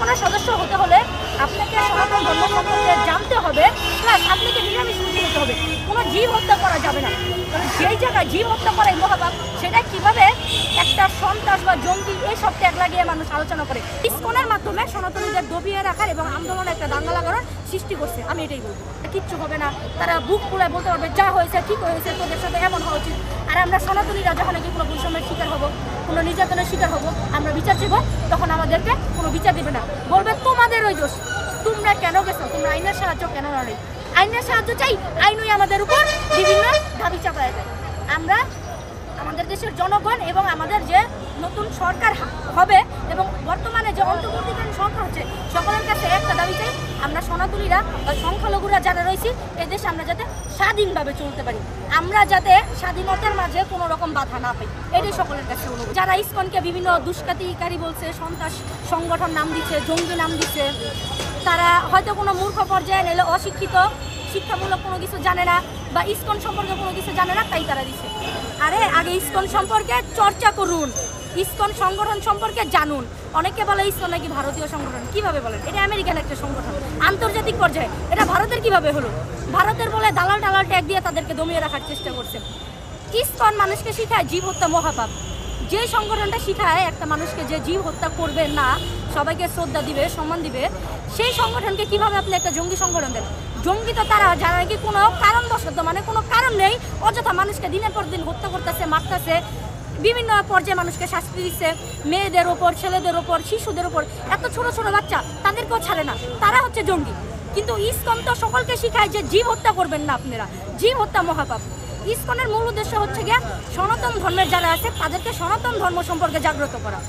ইসকনের সদস্য হতে হলে আপনাকে সনাতন ধর্ম সম্পর্কে জানতে হবে, প্লাস আপনাকে নিরামিষভোজী হতে হবে। কোনো জীব হত্যা করা যাবে না, কারণ যেই জায়গায় জীব হত্যা করাই মহাপাপ, সেটা কিভাবে একটা সন্ত্রাস বা জঙ্গি এইসব ট্যাগ লাগিয়ে মানুষ আলোচনা করে। ইসকনের মাধ্যমে সনাতনীদের দবিয়ে রাখার এবং আন্দোলনে একটা দাঙ্গা লাগানোর সৃষ্টি করছে। আমি এটাই বলবো, কিচ্ছু হবে না, তারা বুক ফুলায় বলতে পারবে যা হয়েছে ঠিক হয়েছে, তোদের সাথে এমন হওয়া উচিত। আর আমরা সনাতনীরা যখন নাকি কোনো বৈষম্যের শিকার হবো, কোনো নির্যাতনের শিকার হবো, আমরা বিচার চাইব, তখন আমাদেরকে কোনো বিচার দেবে না, বলবে তোমাদের ওই দোষ, তোমরা কেন গেছো, তোমরা আইনের সাহায্য কেন নাও। আইনের সাহায্য চাই, আইনই আমাদের উপর বিভিন্ন দাবি চাপায় দেয়। আমরা আমাদের দেশের জনগণ এবং আমাদের যে নতুন সরকার হবে এবং বর্তমানে যে অন্তর্বর্তীকালীন সরকার হচ্ছে, সকলের কাছে একটা দাবি চাই, আমরা সনাতনীরা বা সংখ্যালঘুরা যারা রয়েছি এই দেশে আমরা যাতে স্বাধীনভাবে চলতে পারি, আমরা যাতে স্বাধীনতার মাঝে কোনো রকম বাধা না পাই, এটাই সকলের কাছে অনুরোধ। যারা ইসকনকে বিভিন্ন দুষ্কৃতিকারী বলছে, সন্ত্রাস সংগঠন নাম দিচ্ছে, জঙ্গি নাম দিচ্ছে, তারা হয়তো কোনো মূর্খ পর্যায়ে নিলে অশিক্ষিত, শিক্ষামূলক কোনো কিছু জানে না বা ইসকন সম্পর্কে কোনো কিছু জানে না, তাই তারা দিচ্ছে। আরে আগে ইসকন সম্পর্কে চর্চা করুন, ইসকন সংগঠন সম্পর্কে জানুন। অনেকে বলে ইসকন নাকি ভারতীয় সংগঠন, কিভাবে বলেন? এটা আমেরিকান একটা সংগঠন, আন্তর্জাতিক পর্যায়ে। এটা ভারতের কিভাবে হলো? ভারতের বলে দালাল টালাল ট্যাগ দিয়ে তাদেরকে দমিয়ে রাখার চেষ্টা করছে। ইসকন মানুষকে শিখায় জীব হত্যা মহাপাপ। যে সংগঠনটা শিখায় একটা মানুষকে যে জীব হত্যা করবে না, সবাইকে শ্রদ্ধা দিবে, সম্মান দিবে, সেই সংগঠনকে কিভাবে আপনি একটা জঙ্গি সংগঠন দেন? জঙ্গি তো তারা যারা নাকি কোনো কারণবশত, মানে কোনো কারণ নেই, অযথা মানুষকে দিনের পর দিন হত্যা করতেছে, মারতেছে, বিভিন্ন পর্যায়ে মানুষকে শাস্তি দিচ্ছে, মেয়েদের ওপর, ছেলেদের ওপর, শিশুদের ওপর, এত ছোট ছোট বাচ্চা, তাদেরকেও ছাড়ে না, তারা হচ্ছে জঙ্গি। কিন্তু ইসকন তো সকলকে শিখায় যে জীব হত্যা করবেন না আপনারা, জীব হত্যা মহাপাপ। ইসকনের মূল উদ্দেশ্য হচ্ছে গিয়ে সনাতন ধর্মের যারা আছে তাদেরকে সনাতন ধর্ম সম্পর্কে জাগ্রত করা।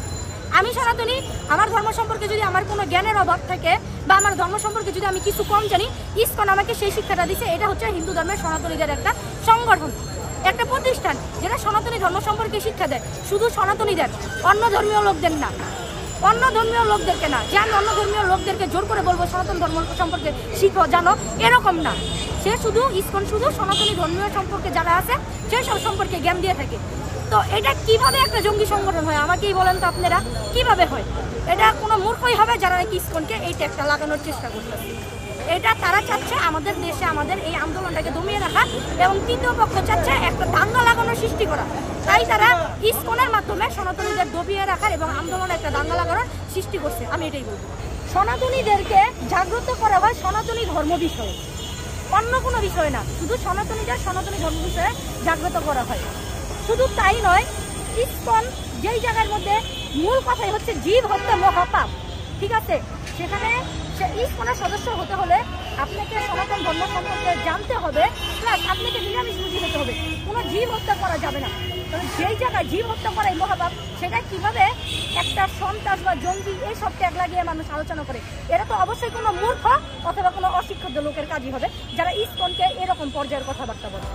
আমি সনাতনী, আমার ধর্ম সম্পর্কে যদি আমার কোনো জ্ঞানের অভাব থাকে বা আমার ধর্ম সম্পর্কে যদি আমি কিছু কম জানি, ইসকন আমাকে সেই শিক্ষাটা দিচ্ছে। এটা হচ্ছে হিন্দু ধর্মের সনাতনীদের একটা সংগঠন, একটা প্রতিষ্ঠান যেটা সনাতনী ধর্ম সম্পর্কে শিক্ষা দেয়। শুধু সনাতনীদের, অন্য ধর্মীয় লোকদের না, অন্য ধর্মীয় লোকদেরকে না, যে আমি অন্য ধর্মীয় লোকদেরকে জোর করে বলবো সনাতন ধর্ম সম্পর্কে শিখো, জানো, এরকম না। সে শুধু ইসকন শুধু সনাতনী ধর্মীয় সম্পর্কে যারা আছে সেই সব সম্পর্কে জ্ঞান দিয়ে থাকে। তো এটা কিভাবে একটা জঙ্গি সংগঠন হয় আমাকেই বলেন তো আপনারা, কিভাবে হয়? এটা কোনো মূর্খই হবে যারা নাকি ইসকনকে এই ট্যাগটা লাগানোর চেষ্টা করতেছে। এটা তারা চাচ্ছে আমাদের দেশে আমাদের এই আন্দোলনটাকে দমিয়ে রাখা এবং তৃতীয় পক্ষ চাচ্ছে একটা দাঙ্গা লাগানোর সৃষ্টি করা। তাই তারা ইসকনের মাধ্যমে সনাতনীদের দবিয়ে রাখার এবং আন্দোলনে একটা দাঙ্গা লাগানোর সৃষ্টি করছে। আমি এটাই বলবো, সনাতনীদেরকে জাগ্রত করা হয় সনাতনী ধর্ম বিষয়ে, অন্য কোনো বিষয় না। শুধু সনাতনীদের সনাতনী ধর্ম বিষয়ে জাগ্রত করা হয়। শুধু তাই নয়, ইসকন যেই জায়গার মধ্যে মূল কথাই হচ্ছে জীব হত্যা মহাপাপ, ঠিক আছে, সেখানে ইসকনের সদস্য হতে হলে আপনাকে সনাতন ধর্ম সম্পর্কে জানতে হবে, প্লাস আপনাকে নিরামিষভোজী হতে হবে। কোনো জীব হত্যা করা যাবে না, কারণ যেই জায়গায় জীব হত্যা করাই মহাপাপ, সেটা কিভাবে একটা সন্ত্রাস বা জঙ্গি এইসব ট্যাগ লাগিয়ে মানুষ আলোচনা করে। এটা তো অবশ্যই কোনো মূর্খ অথবা কোনো অশিক্ষিত লোকের কাজই হবে যারা ইসকনকে এরকম পর্যায়ের কথাবার্তা বলে।